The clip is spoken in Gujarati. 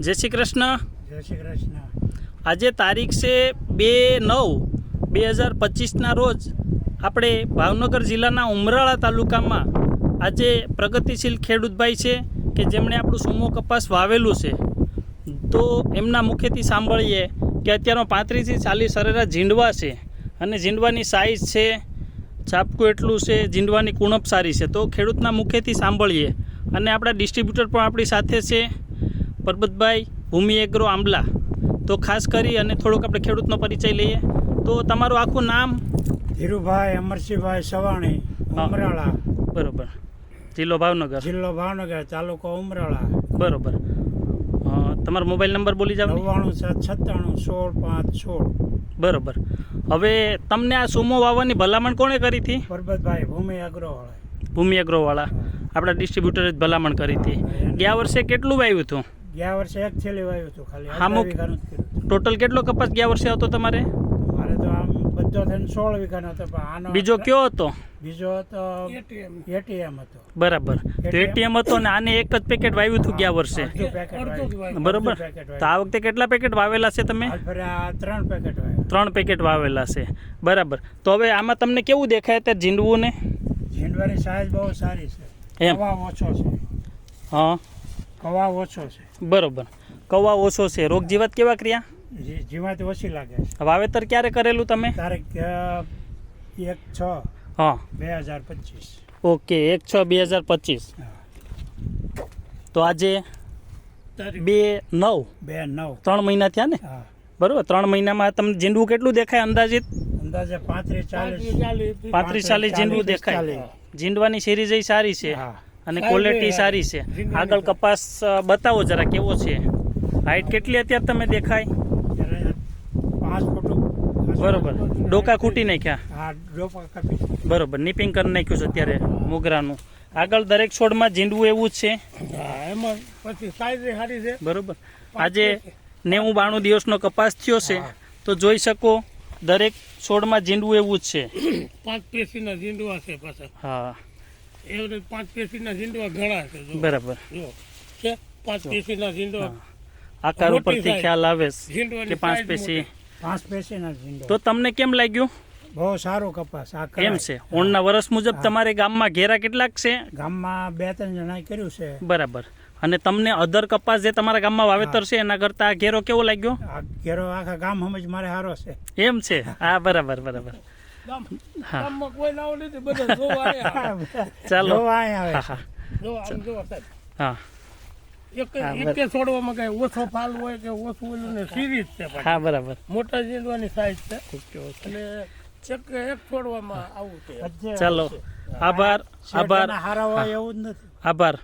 જય શ્રી કૃષ્ણ. જય શ્રી કૃષ્ણ. આજે તારીખ છે 2/9/2025ના રોજ આપણે ભાવનગર જિલ્લાના ઉમરાળા તાલુકામાં આજે પ્રગતિશીલ ખેડૂતભાઈ છે કે જેમણે આપણું સુમો કપાસ વાવેલું છે. તો એમના મુખેથી સાંભળીએ કે અત્યારનો 35થી 40 સરેરાશ ઝીંડવા છે અને ઝીંડવાની સાઇઝ છે, છાપકું એટલું છે, ઝીંડવાની કુણપ સારી છે. તો ખેડૂતના મુખેથી સાંભળીએ. અને આપણા ડિસ્ટ્રીબ્યુટર પણ આપણી સાથે છે પરબતભાઈ, ભૂમિ એગ્રો આંબલા. તો ખાસ કરી અને થોડોક આપણે ખેડૂતનો પરિચય લઈએ. તો તમારું આખું નામ? ધીરુભાઈ અમરસિંહભાઈ સવાણી, ઉમરાળા. બરોબર. જિલ્લો ભાવનગર. જિલ્લો ભાવનગર, તાલુકો ઉમરાળા. બરોબર. તમારો મોબાઈલ નંબર બોલી જાવ. 9796161516. બરોબર. હવે તમને આ સુમો વાવવાની ભલામણ કોણે કરી હતી? પરબતભાઈ, ભૂમિ એગ્રોવાળા. ભૂમિ એગ્રોવાળા આપણા ડિસ્ટ્રીબ્યુટરે જ ભલામણ કરી હતી. ગયા વર્ષે કેટલું વાવ્યું હતું? ગયા વર્ષે એક થેલી વાવ્યું હતું ખાલી. અમુક ટોટલ કેટલો કપાસ ગયા વર્ષે હતો તમારે? મારે તો આમ બધો થઈને 16 વીઘાનો હતો. પણ આનો બીજો કયો હતો? બીજો હતો એટીએમ હતો. બરાબર. તો એટીએમ હતો ને આને એક જ પેકેટ વાવ્યું હતું ગયા વર્ષે. બરોબર. તો આ વખતે કેટલા પેકેટ વાવેલા છે તમે? 3 પેકેટ વાવ્યા. 3 પેકેટ વાવેલા છે. બરાબર. તો હવે આમાં તમને કેવું દેખાય અત્યારે ઝીંડવું ને? ઝીંડવાની સાઈઝ બહુ સારી છે. એમ? કવા ઓછો છે. હા, કવા ઓછો છે. બરોબર. કવા ઓછો છે. રોગ જીવાત કેવા ક્રિયા? જીવાત ઓછી લાગે છે. વાવેતર ક્યારે કરેલું તમે? તારીખ 1/6/2025. હા, ઓકે. 1/6/2025. તો આજે 2/9 3 મહિના થયા ને? હા. બરોબર. 3 મહિનામાં તમને ઝીંડવું કેટલું દેખાય અંદાજિત? અંદાજે 35-40 ઝીંડવું દેખાય. ઝીંડવાની સિરીઝ સારી છે હા. અને ક્વોલિટી સારી છે. આગળ કપાસ બતાવો જરા કેવો છે. હાઈટ કેટલી અત્યારે તમે દેખાય? 5 ફૂટ. બરોબર. ડોકા ખૂટી નાખ્યા? હા, ડોકા કાપી. બરોબર. નિપિંગ કરી નાખ્યું છે અત્યારે મોગરાનું. આગળ દરેક છોડમાં ઝીંડવું એવું જ છે. એમાં પછી સાઈઝ સારી છે. બરોબર. આજે 90-92 દિવસનો કપાસ થયો છે. તો જોઈ શકો દરેક છોડમાં ઝીંડવું એવું જ છે. 5 પેશીના ઝીંડવા છે પાછા. હા, એવરેજ 5 પેશીના ઝીંડવા ઘણા છે. બરાબર. જો છે 5 પેશીના ઝીંડવા. આકાર ઉપરથી ખ્યાલ આવે કે 5 પેશી. 5 પેશીના ઝીંડવા. તો તમને કેમ લાગ્યું? બહુ સારો કપાસ. આ એમ છે. ઓણના વર્ષ મુજબ તમારે ગામમાં ઘેરા કેટલાક છે? ગામમાં 2-3 જણાએ કર્યું છે. બરાબર. અને તમને અધર કપાસ જે તમારા ગામમાં વાવેતર છે એના કરતા આ ઘેરો કેવો લાગ્યો? આ ઘેરો આખા ગામ સમજ મારે સારો છે. એમ છે. હા, બરાબર. ગામમાં કોઈ લાવો નથી, બધા જોવા આવ્યા. ચાલો. જોવા આવ્યા હા, આવે. જો આમ જો સાહેબ. હા, એક છોડવામાં કઈ ઓછો ફાલ હોય કે ઓછું ઓલું ને સિરીઝ છે પાછી. હા, બરાબર. મોટા ઝીંડવાની સાઈઝ છે. અને એક છોડવામાં આવું છે. ચાલો. આભાર. હારા હોય એવું જ નથી. આભાર.